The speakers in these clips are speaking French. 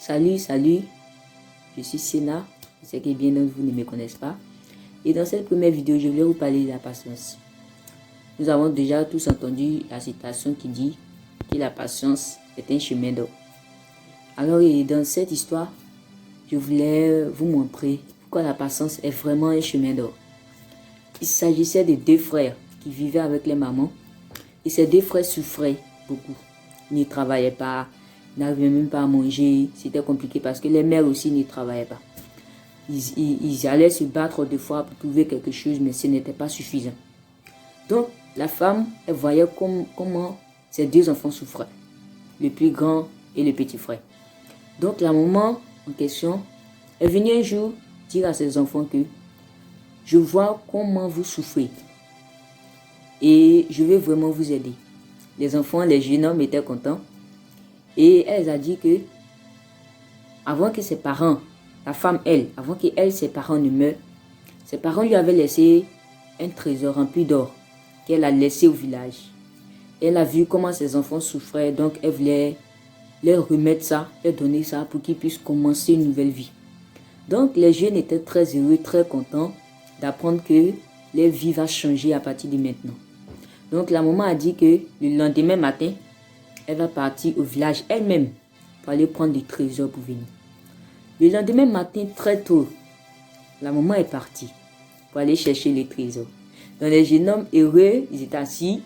Salut, je suis Sénat, je sais que bien d'autres vous ne me connaissent pas. Et dans cette première vidéo, je vais vous parler de la patience. Nous avons déjà tous entendu la citation qui dit que la patience est un chemin d'or. Alors, dans cette histoire, je voulais vous montrer pourquoi la patience est vraiment un chemin d'or. Il s'agissait de deux frères qui vivaient avec les mamans. Et ces deux frères souffraient beaucoup. Ils ne travaillaient pas, n'arrivaient même pas à manger. C'était compliqué parce que les mères aussi ne travaillaient pas. Ils allaient se battre des fois pour trouver quelque chose, mais ce n'était pas suffisant. Donc, la femme, elle voyait comment ces deux enfants souffraient. Le plus grand et le petit frère. Donc, la maman en question est venue un jour dire à ses enfants que je vois comment vous souffrez. Et je vais vraiment vous aider. Les enfants, les jeunes hommes étaient contents. Et elle a dit que, avant que ses parents, la femme, avant que ses parents ne meurent, ses parents lui avaient laissé un trésor rempli d'or qu'elle a laissé au village. Elle a vu comment ses enfants souffraient, donc elle voulait leur remettre ça, leur donner ça pour qu'ils puissent commencer une nouvelle vie. Donc les jeunes étaient très heureux, très contents d'apprendre que leur vie va changer à partir de maintenant. Donc la maman a dit que le lendemain matin, elle va partir au village elle-même pour aller prendre des trésors pour venir. Le lendemain matin, très tôt, la maman est partie pour aller chercher les trésors. Donc les jeunes hommes heureux, ils étaient assis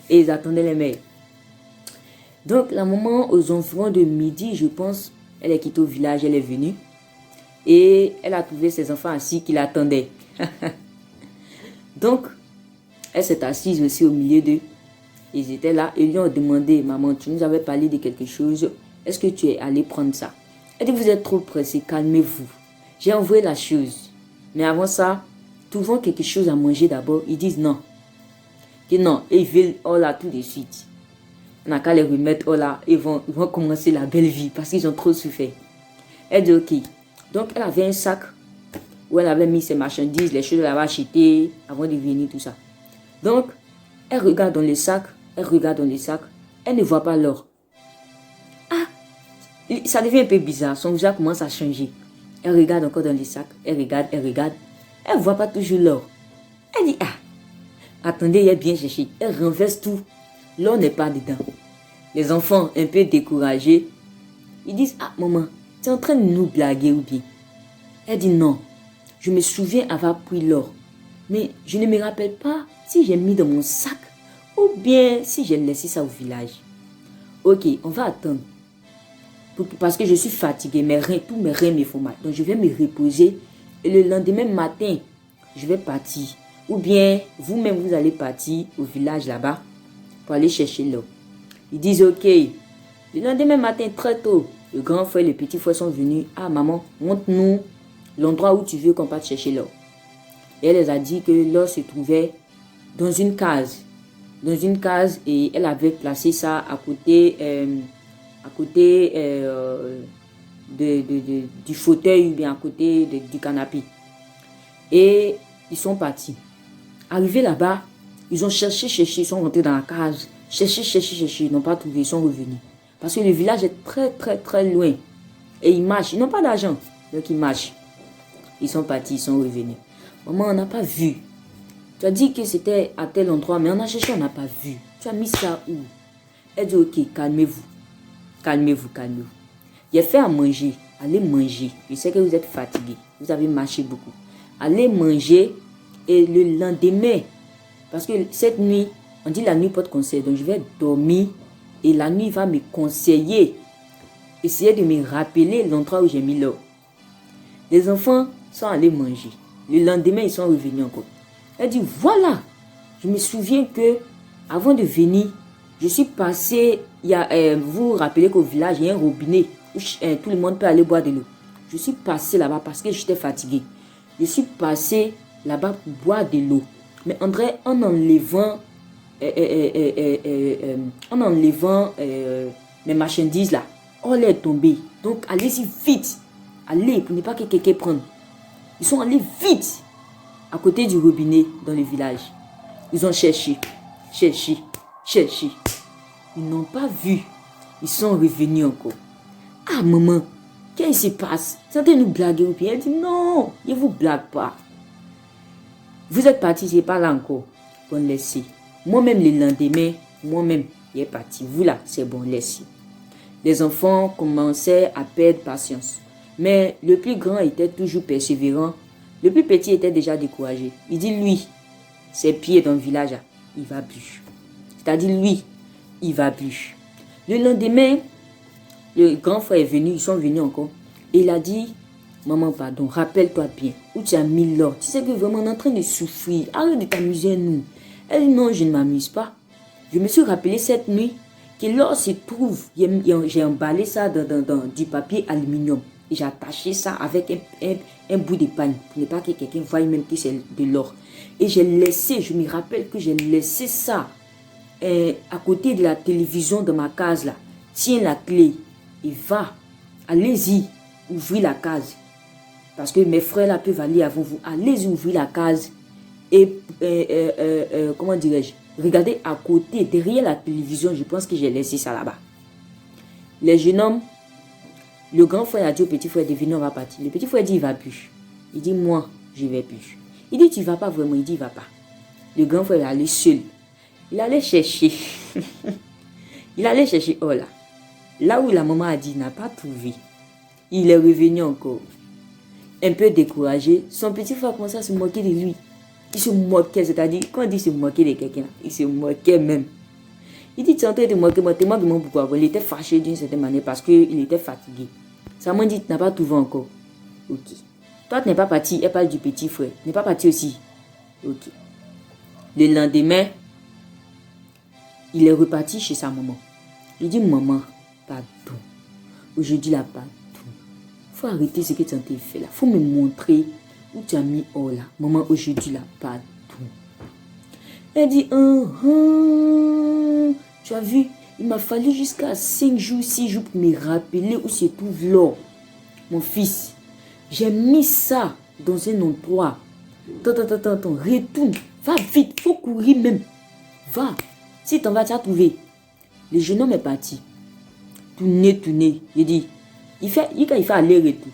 et ils attendaient les mères. Donc la maman, aux environs de midi, je pense, elle est quittée au village, elle est venue. Et elle a trouvé ses enfants assis qui l'attendaient. Donc, elle s'est assise aussi au milieu d'eux. Ils étaient là et lui ont demandé, maman, tu nous avais parlé de quelque chose. Est-ce que tu es allé prendre ça? Elle dit, vous êtes trop pressé, calmez-vous. J'ai envoyé la chose. Mais avant ça, trouvons quelque chose à manger d'abord. Ils disent non. Que non, et ils veulent, oh là, tout de suite. On n'a qu'à les remettre, oh là, ils vont commencer la belle vie parce qu'ils ont trop souffert. Elle dit, ok. Donc, elle avait un sac où elle avait mis ses marchandises, les choses qu'elle avait achetées avant de venir, tout ça. Donc, elle regarde dans le sac, elle ne voit pas l'or. Ah, ça devient un peu bizarre, son visage commence à changer. Elle regarde encore dans le sac, elle regarde, elle ne voit pas toujours l'or. Elle dit, ah, attendez, elle a bien cherché, elle renverse tout, l'or n'est pas dedans. Les enfants, un peu découragés, ils disent, ah maman, tu es en train de nous blaguer ou bien? Elle dit, non, je me souviens avoir pris l'or, mais je ne me rappelle pas si j'ai mis dans mon sac ou bien si j'ai laissé ça au village. Ok, on va attendre. Parce que je suis fatiguée, tous mes reins me font mal. Donc je vais me reposer et le lendemain matin, je vais partir. Ou bien vous-même, vous allez partir au village là-bas pour aller chercher l'or. Ils disent ok. Le lendemain matin, très tôt, le grand frère et le petit frère sont venus. Ah maman, montre-nous l'endroit où tu veux qu'on parte chercher l'or. Et elle les a dit que l'or se trouvait dans une case. Et elle avait placé ça à côté du fauteuil ou bien à côté du canapé. Et ils sont partis. Arrivés là-bas, ils ont cherché, ils sont rentrés dans la case. Cherché, ils n'ont pas trouvé, ils sont revenus. Parce que le village est très loin. Et ils marchent, ils n'ont pas d'argent. Donc ils marchent. Ils sont partis, ils sont revenus. Maman, on n'a pas vu. Tu as dit que c'était à tel endroit, mais on a cherché, on n'a pas vu. Tu as mis ça où? Elle dit, ok, calmez-vous. J'ai fait à manger. Allez manger. Je sais que vous êtes fatigués. Vous avez marché beaucoup. Allez manger et le lendemain, parce que cette nuit, on dit la nuit porte conseil, donc je vais dormir et la nuit va me conseiller. Essayez de me rappeler l'endroit où j'ai mis l'or. Les enfants sont allés manger. Le lendemain, ils sont revenus encore. Elle dit, voilà, je me souviens que avant de venir, je suis passé, vous vous rappelez qu'au village, il y a un robinet où tout le monde peut aller boire de l'eau. Je suis passé là-bas parce que j'étais fatigué. Je suis passé là-bas pour boire de l'eau. Mais André, en enlevant mes marchandises là, on est tombé. Donc, allez-y vite. Allez, pour ne pas que quelqu'un prenne. Ils sont allés vite à côté du robinet dans le village. Ils ont cherché. Ils n'ont pas vu. Ils sont revenus encore. Ah maman, il se passe? Sentez nous blaguer ou bien? Elle dit, non, je ne vous blague pas. Vous êtes parti, je n'ai pas là encore. Bon, laissez. Moi-même, le lendemain, moi-même, il est parti. Vous là, c'est bon, laissez. Les enfants commençaient à perdre patience. Mais le plus grand était toujours persévérant. Le plus petit était déjà découragé. Il dit, lui, ses pieds dans le village, il va plus. C'est-à-dire, lui, il va plus. Le lendemain, le grand frère est venu, ils sont venus encore. Et il a dit, maman, pardon, rappelle-toi bien, où tu as mis l'or. Tu sais que vraiment, on est en train de souffrir. Arrête de t'amuser, nous. Elle dit, non, je ne m'amuse pas. Je me suis rappelé cette nuit que l'or se trouve, j'ai emballé ça dans du papier aluminium. Et j'ai attaché ça avec un bout de pagne pour ne pas que quelqu'un voie même que c'est de l'or. Et j'ai laissé, je me rappelle que j'ai laissé ça à côté de la télévision de ma case là. Tiens la clé et va. Allez-y, ouvrez la case. Parce que mes frères là peuvent aller avant vous. Allez-y, ouvrez la case. Et comment dirais-je? Regardez à côté, derrière la télévision, je pense que j'ai laissé ça là-bas. Les jeunes hommes, le grand frère a dit au petit frère, devinez, on va partir. Le petit frère dit, il va plus. Il dit, moi, je vais plus. Il dit, tu vas pas vraiment. Il dit, il va pas. Le grand frère est allé seul. Il allait chercher. Il allait chercher, oh là. Là où la maman a dit, il n'a pas trouvé. Il est revenu encore. Un peu découragé. Son petit frère commençait à se moquer de lui. Il se moquait, c'est-à-dire, quand on dit se moquer de quelqu'un, il se moquait même. Il dit, tu es en train de moquer moi, tu moques moi pourquoi? Il était fâché d'une certaine manière parce qu'il était fatigué. Sa maman dit, tu n'as pas trouvé encore. Ok. Toi, tu n'es pas parti, elle parle du petit frère. Tu n'es pas parti aussi. Ok. Le lendemain, il est reparti chez sa maman. Il dit, maman, pardon. Aujourd'hui, là, pardon. Il faut arrêter ce que tu es en train de faire là. Il faut me montrer où tu as mis oh là. Maman, aujourd'hui, là, pardon. Elle dit, tu as vu, il m'a fallu jusqu'à 5 jours, 6 jours pour me rappeler où se trouve l'or. Mon fils, j'ai mis ça dans un endroit. Attends, retourne. Va vite, faut courir même. Va. Si t'en vas, tu as trouvé. Le jeune homme est parti. Tourner. Il dit, il fait aller-retour.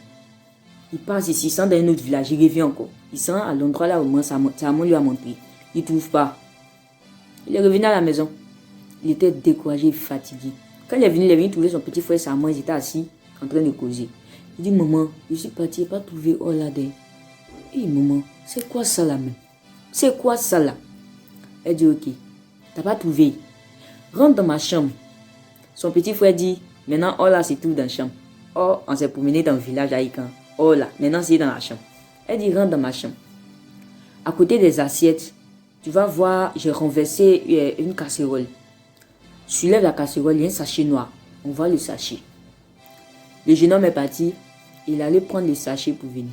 Il passe ici, il sent dans un autre village, il revient encore. Il sent à l'endroit là où moi, ça lui a montré. Il ne trouve pas. Il est revenu à la maison. Il était découragé, fatigué. Quand il est venu trouver son petit frère Samuel, ils étaient assis, en train de causer. Il dit, maman, je suis parti, je n'ai pas trouvé Oladé. Et maman, c'est quoi ça là même? C'est quoi ça là? Elle dit, ok, tu n'as pas trouvé. Rentre dans ma chambre. Son petit frère dit, maintenant Ola se trouve dans la chambre. Oh, on s'est promené dans le village à Ikan. Ola, maintenant c'est dans la chambre. Elle dit, rentre dans ma chambre. À côté des assiettes, tu vas voir, j'ai renversé une casserole. Soulève la casserole, il y a un sachet noir. On voit le sachet. Le jeune homme est parti. Il allait prendre le sachet pour venir.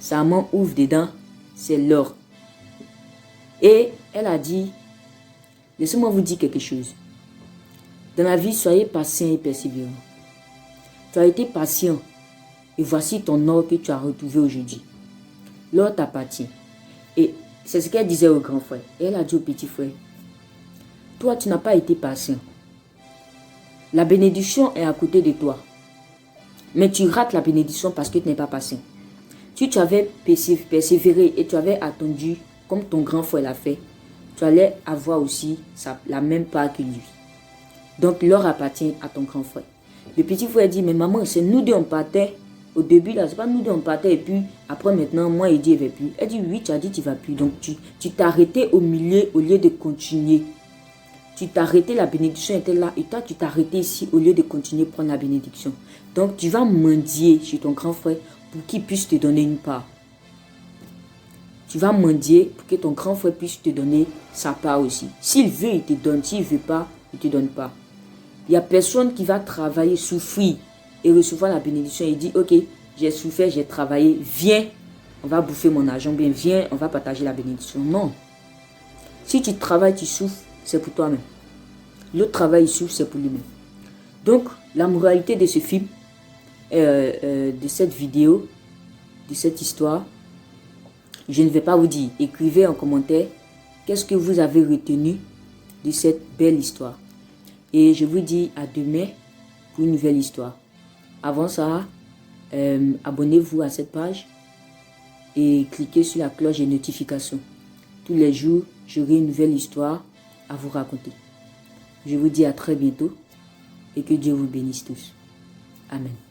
Sa main ouvre dedans, c'est l'or. Et elle a dit, laissez-moi vous dire quelque chose. Dans la vie, soyez patient et persévérant. Tu as été patient. Et voici ton or que tu as retrouvé aujourd'hui. L'or t'appartient. Et c'est ce qu'elle disait au grand frère. Et elle a dit au petit frère, toi, tu n'as pas été patient. La bénédiction est à côté de toi. Mais tu rates la bénédiction parce que tu n'es pas patient. Si tu avais persévéré et tu avais attendu, comme ton grand frère l'a fait, tu allais avoir aussi la même part que lui. Donc, l'or appartient à ton grand frère. Le petit frère dit, mais maman, c'est nous deux on partait. Au début, là, c'est pas nous deux on partait. Et puis, après maintenant, moi, il dit, il ne va plus. Elle dit, oui, tu as dit, tu ne vas plus. Donc, tu t'es arrêté au milieu au lieu de continuer. Tu t'es arrêté, la bénédiction était là. Et toi, tu t'es arrêté ici au lieu de continuer à prendre la bénédiction. Donc, tu vas mendier chez ton grand frère pour qu'il puisse te donner une part. Tu vas mendier pour que ton grand frère puisse te donner sa part aussi. S'il veut, il te donne. S'il ne veut pas, il ne te donne pas. Il n'y a personne qui va travailler, souffrir et recevoir la bénédiction et dire, ok, j'ai souffert, j'ai travaillé, viens, on va bouffer mon argent, bien, viens, on va partager la bénédiction. Non. Si tu travailles, tu souffres, c'est pour toi-même. L'autre travail, il souffre, c'est pour lui-même. Donc, la moralité de ce film, de cette vidéo, de cette histoire, je ne vais pas vous dire. Écrivez en commentaire qu'est-ce que vous avez retenu de cette belle histoire. Et je vous dis à demain pour une nouvelle histoire. Avant ça, abonnez-vous à cette page et cliquez sur la cloche des notifications. Tous les jours, j'aurai une nouvelle histoire à vous raconter. Je vous dis à très bientôt et que Dieu vous bénisse tous. Amen.